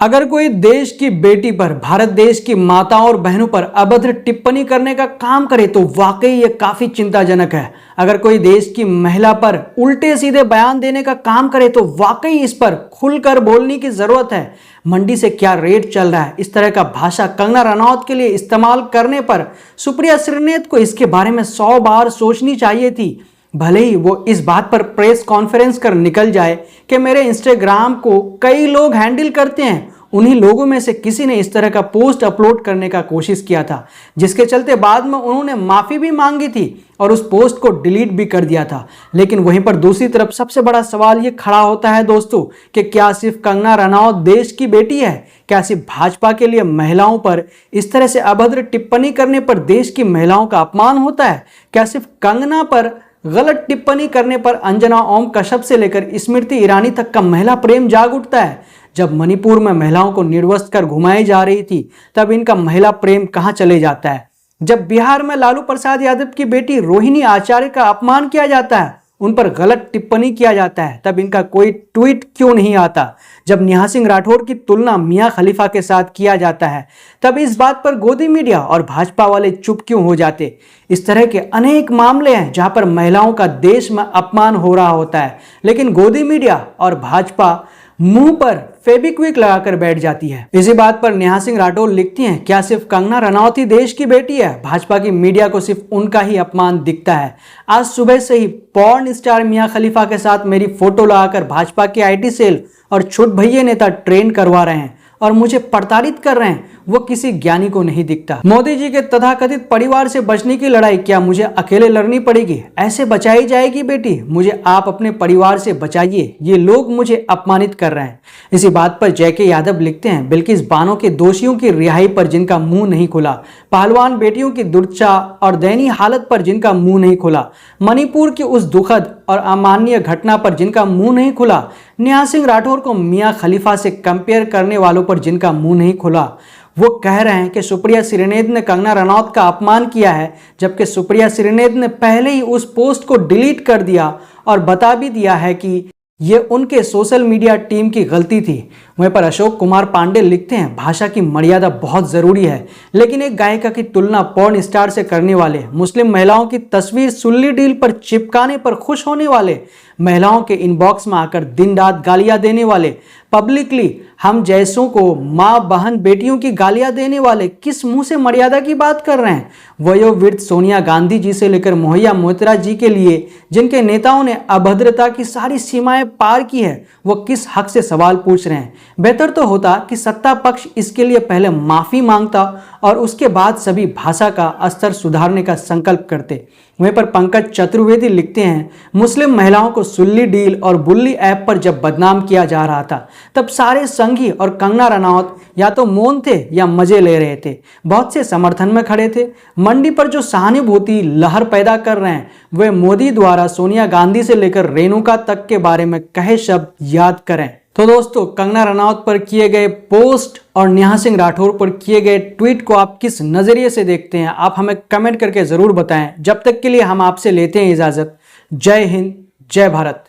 अगर कोई देश की बेटी पर, भारत देश की माताओं और बहनों पर अभद्र टिप्पणी करने का काम करे तो वाकई ये काफी चिंताजनक है। अगर कोई देश की महिला पर उल्टे सीधे बयान देने का काम करे तो वाकई इस पर खुलकर बोलने की जरूरत है। मंडी से क्या रेट चल रहा है, इस तरह का भाषा कंगना रनौत के लिए इस्तेमाल करने पर सुप्रिया श्रीनेत को इसके बारे में 100 बार सोचनी चाहिए थी। भले ही वो इस बात पर प्रेस कॉन्फ्रेंस कर निकल जाए कि मेरे इंस्टाग्राम को कई लोग हैंडल करते हैं, उन्हीं लोगों में से किसी ने इस तरह का पोस्ट अपलोड करने का कोशिश किया था, जिसके चलते बाद में उन्होंने माफी भी मांगी थी और उस पोस्ट को डिलीट भी कर दिया था। लेकिन वहीं पर दूसरी तरफ सबसे बड़ा सवाल ये खड़ा होता है दोस्तों कि क्या सिर्फ कंगना रनौत देश की बेटी है? क्या सिर्फ भाजपा के लिए महिलाओं पर इस तरह से अभद्र टिप्पणी करने पर देश की महिलाओं का अपमान होता है? क्या सिर्फ कंगना पर गलत टिप्पणी करने पर अंजना ओम कश्यप से लेकर स्मृति ईरानी तक का महिला प्रेम जाग उठता है? जब मणिपुर में महिलाओं को निर्वस्त्र कर घुमाई जा रही थी तब इनका महिला प्रेम कहां चले जाता है? जब बिहार में लालू प्रसाद यादव की बेटी रोहिणी आचार्य का अपमान किया जाता है, उन पर गलत टिप्पणी किया जाता है, तब इनका कोई ट्वीट क्यों नहीं आता? जब नेहा सिंह राठौर की तुलना मियां खलीफा के साथ किया जाता है तब इस बात पर गोदी मीडिया और भाजपा वाले चुप क्यों हो जाते? इस तरह के अनेक मामले हैं जहां पर महिलाओं का देश में अपमान हो रहा होता है, लेकिन गोदी मीडिया और भाजपा मुंह पर फेविक्विक लगाकर बैठ जाती है। इसी बात पर नेहा सिंह राठौर लिखती हैं, क्या सिर्फ कंगना रनौत ही देश की बेटी है? भाजपा की मीडिया को सिर्फ उनका ही अपमान दिखता है। आज सुबह से ही पॉर्न स्टार मियां खलीफा के साथ मेरी फोटो लगाकर भाजपा के आईटी सेल और छोट भैया नेता ट्रेन करवा रहे हैं और मुझे प्रताड़ित कर रहे हैं, वो किसी ज्ञानी को नहीं दिखता। मोदी जी के तथाकथित परिवार से बचने की लड़ाई क्या मुझे अकेले लड़नी पड़ेगी? ऐसे बचाई जाएगी बेटी? मुझे आप अपने परिवार से बचाइए, ये लोग मुझे अपमानित कर रहे हैं। इसी बात पर जय के यादव लिखते हैं, बिल्किस बानो के दोषियों की रिहाई पर जिनका मुंह नहीं खुला, पहलवान बेटियों की दुर्दशा और दयनीय हालत पर जिनका मुंह नहीं खुला, मणिपुर की उस दुखद और अमानवीय घटना पर जिनका मुंह नहीं खुला, नेहा सिंह राठौर को मियां खलीफा से कंपेयर करने वालों पर जिनका मुंह नहीं खुला, वो कह रहे हैं कि सुप्रिया श्रीनेत ने कंगना रनौत का अपमान किया है, जबकि सुप्रिया श्रीनेत ने पहले ही उस पोस्ट को डिलीट कर दिया और बता भी दिया है कि ये उनके सोशल मीडिया टीम की गलती थी। वहीं पर अशोक कुमार पांडे लिखते हैं, भाषा की मर्यादा बहुत जरूरी है, लेकिन एक गायिका की तुलना पॉर्न स्टार से करने वाले, मुस्लिम महिलाओं की तस्वीर सुल्ली डील पर चिपकाने पर खुश होने वाले, महिलाओं के इनबॉक्स में आकर दिन रात गालियां देने वाले, पब्लिकली हम जैसों को माँ बहन बेटियों की गालियां देने वाले किस मुंह से मर्यादा की बात कर रहे हैं? वयोवृद्ध सोनिया गांधी जी से लेकर मोहिया मोइत्रा जी के लिए जिनके नेताओं ने अभद्रता की सारी सीमाएं पार की है, वो किस हक से सवाल पूछ रहे हैं? बेहतर तो होता कि सत्ता पक्ष इसके लिए पहले माफी मांगता और उसके बाद सभी भाषा का स्तर सुधारने का संकल्प करते। वहीं पर पंकज चतुर्वेदी लिखते हैं, मुस्लिम महिलाओं को सुल्ली डील और बुल्ली ऐप पर जब बदनाम किया जा रहा था तब सारे संघी और कंगना रनौत या तो मौन थे या मजे ले रहे थे। बहुत से समर्थन में खड़े थे। मंडी पर जो सहानुभूति लहर पैदा कर रहे हैं वे मोदी द्वारा सोनिया गांधी से लेकर रेणुका तक के बारे में कहे शब्द याद करें। तो दोस्तों, कंगना रनौत पर किए गए पोस्ट और नेहा सिंह राठौर पर किए गए ट्वीट को आप किस नजरिए से देखते हैं? आप हमें कमेंट करके जरूर बताएं। जब तक के लिए हम आपसे लेते हैं इजाजत। जय हिंद, जय भारत।